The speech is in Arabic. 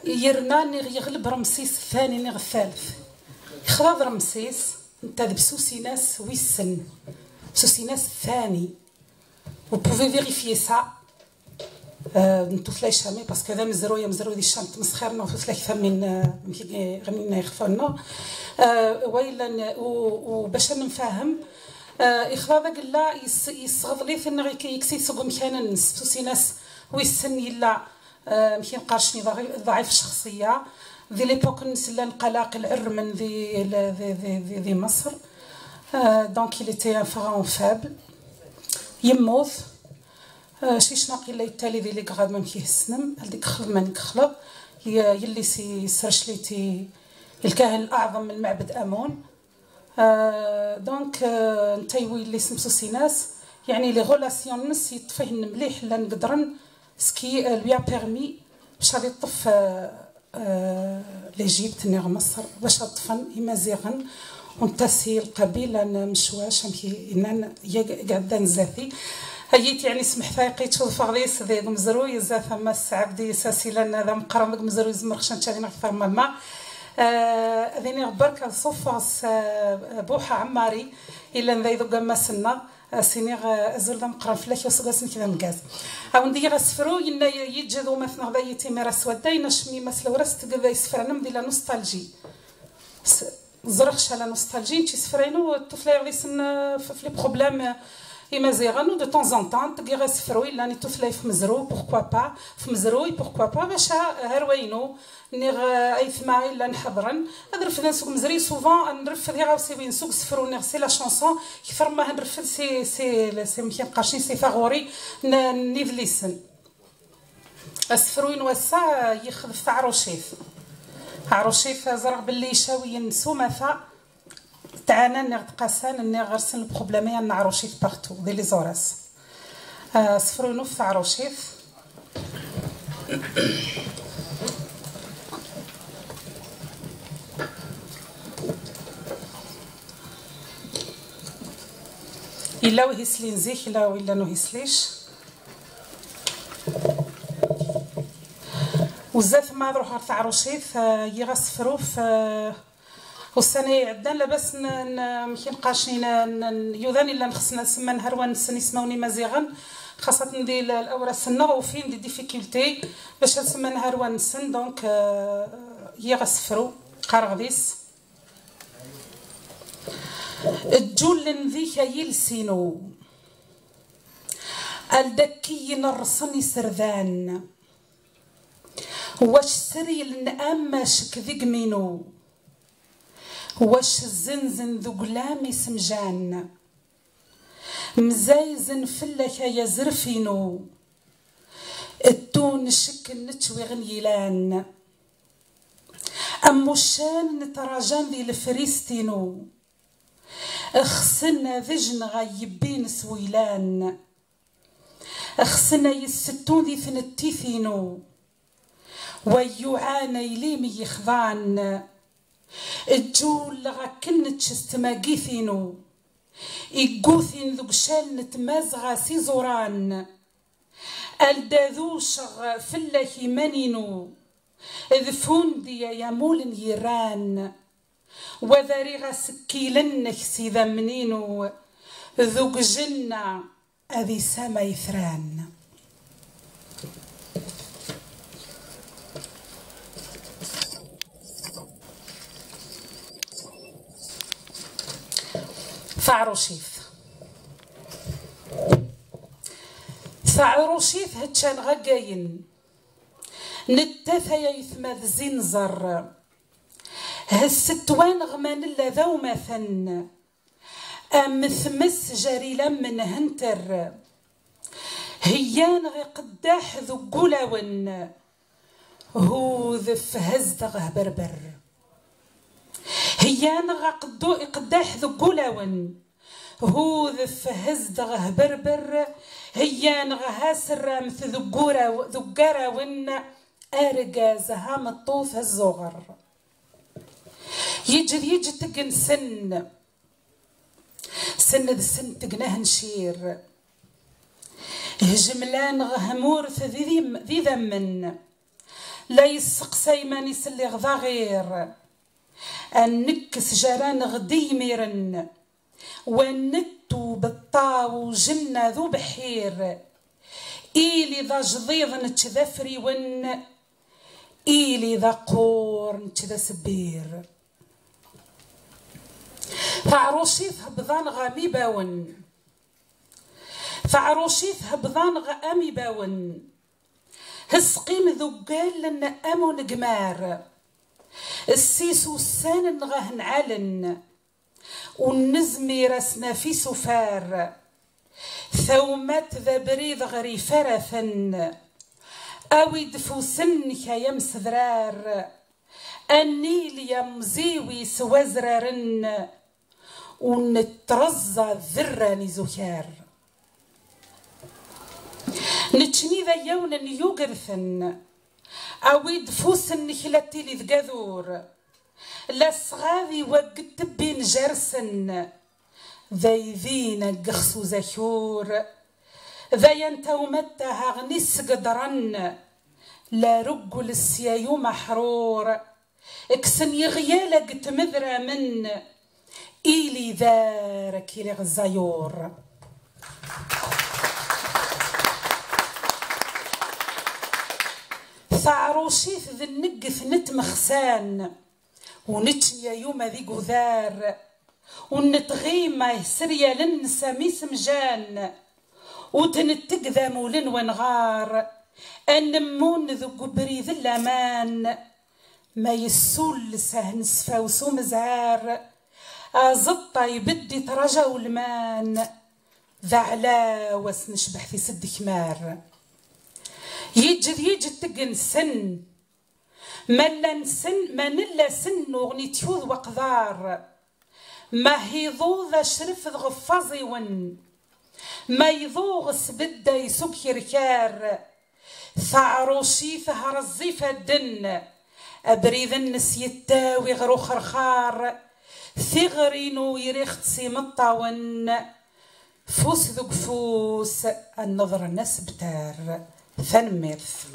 يرنا يغلب رمسيس الثاني نغ الثالث يخرج رمسيس انت بسوسيناس ويسن بسوسيناس الثاني و بوفي فيريفيي سا نتوفلاي شامي باسكو هذا مزرو دي الشام تمسخرنا وتوفلاي ثمن غنينا يخفونا ويلا وباش نفهم إخراج قلا يصغض لي في النغي يكسي سقوم كان سوسيناس ويسن يلا مكين قارشني ضعيف الشخصية ذي ليبوك نسلا نقلاق العرمن ذي مصر دونك il était un pharaon faible يموت شيش ناقي اللي يتالي ذي اللي قراد ما مكيهسنم هذيك خلب ما نكخلب يلي سرش ليتي الكاهن الأعظم من معبد آمون دونك نتايوي اللي سمسو سيناس يعني لي غولاسيون نس يطفيهن مليح لا نقدرن سكي لويا بيرمي باش غادي يطف ليجيبت نيغ مصر باش طفن يمازيغن ونتسي القبيله مشواش إنن قعدان زاثي هيت يعني سمح فايقي تشوف فغليس ذي مزروي زاثا ما السعبدي ساسيلان هذا مقرم مزروي زمرخشان تشالي نغفر ماما ذيني غبرك الصفاص بوحة عماري إلا ذي ذو قما سنة سينيغ أزول ذا مقرن فلاكي وصقاسن كذا مقاز أو ندي غسفرو إنا يجدو مثلا ذا يتيمير أسوداي نشمي مثلا ورست قذا يسفرنا مدي لا نوستالجي زرخش على نوستالجي نتي سفرينو الطفل يغلي سن في لي بروبلام يمازيغن دو طون زون طون تلقي غاسفرو إلا ني طفل في مزرو بوركوا با في مزروي بوركوا با باش هروينو نيغ ايثما الا نحضرن نرفد نسوق مزري سوفون نرفد غير غاوسي نسوق سفرو نيغ سي لا شونسون كيفر ما نرفد سي مكان قاشين سي فاغوري نيفليسن السفرو ينوسا يخذف عروشيف زرق باللي شاوي نسومثا تعانا نيغ تقاسان نيغ غرسن البروبليمي ان عروشيف بارتو دي لي زوراس سفرو ينوف عروشيف إلا وهيسلين زيك إلا نهيسليش وزاف ما نروح على عروشيف يغسفرو في والسنة عدنا لاباس مكين قاشين يوذاني إلا نخصنا نسمى نهروان سني سماوني مزيغن خاصة ندي الأورا سنة وفين دي ديفيكولتي باش نسمى نهروان نسن دونك يغسفرو قارغديس الجول ذيك يلسينو الدكي نرصني سرذان واش سري لنأمش كذيق مينو واش الزنزن ذو قلامي سمجان مزايزن فلك يا زرفينو التون شكل نتشوي غنيلان أمو الشان نتراجان ذي الفريستينو اخسنا ذجن غايبين سويلان اخسنا يستون ذي ثنتيثينو ويعاني يليمي يخضان الجول غاكنتش استماقيثينو يقوثين ذو قشال نتمازغا سيزوران الداذوشغ فلاكي منينو ذفون ديا يمول يران وذريغا سكيلنك سيذا منينو ذوق جنة أذي سما يثران فعروشيف هتشان غاقاين نتاثا يثماذ زنزر هالستوان غمان الا ذو مثن امثمس جريلا من هنتر هيان غي قداح ذو قلاون هو ذف هزدغه بربر هيان غا قداح ذو قلاون هو ذف هزدغه بربر هيان غا هاسر مث ذو قراون ارقا زهام الطوف الزغر يجي تقن سن تقناه نشير هجملان غهمور ذي ذمن لا يسقسي مانيس اللي غضا غير النكس جران غدي ميرن والنتو بالطاو جنة ذو بحير إيلي ذا جضيض نتذفري ون إيلي ذا قور نتذا سبير فعروشي هبضان غامي باون فعروشي هبضان غامي باون هسقيم ذقال لنا أمون قمار السيسو السان نغهن علن والنزمي رسنا في سفار ثومات ذا بريد غري فرثا أوي دفوسن يمس ذرار النيل يمزيوي سوزرارن ونترزى ذراني زكار نتشني ذا يونا يوغرثن أوي دفوسن خلاتي لي ذقاذور لا صغاذي وقت بين جرسن ذا يذين قخسو زكور ذا ينتو متها غنيس قدرن لا رجل السيايو محرور اكسن يغيالا قت مذرى من إيلي ذارك إلي غزايور ثعروشيث ذي النقث نتمخسان ونتنيا يوم ذي قذار ونتغيمه سريا لنسامي سمجان وتنتقذا مولن ونغار النمون ذو قبري ذي الأمان ما يسول سهن سفا وسوم زهار أزطا يبدي ترجا والمان ذا علا وسنشبح في سد كمار يجد تقن سن ما نلا سن وغني تيوذ وقذار ما هيضو ذا شرف غفازي ون ما يضوغ سبدا يسوك يركار ثعروشي ثهر الزيفة الدن أبريذ النسيتا ويغرو خرخار ثغرينو يريخت سيمطا ون فوس ذو قفوس النظر الناس بتار ثنميرث